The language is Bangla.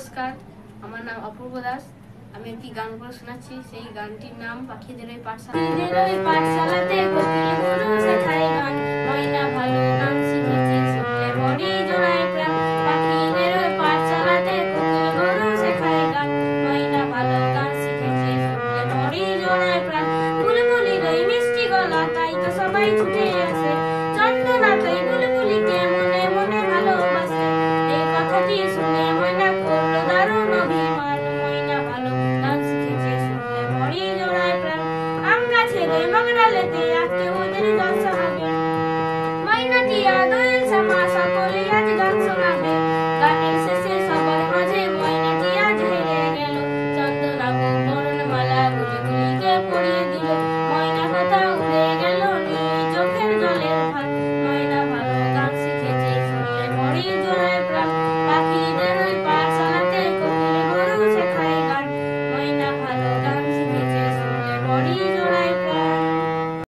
নমস্কার, আমার নাম অপূর্ব দাস। আমি একটি গান করে শোনাচ্ছি। সেই গানটির নাম পাখিদের ওই পাঠশালাতে কোকিল গুরু শেখায় গান, ময়না ভালো গান শিখেছে, শুনলে বড়ি জোড়ায়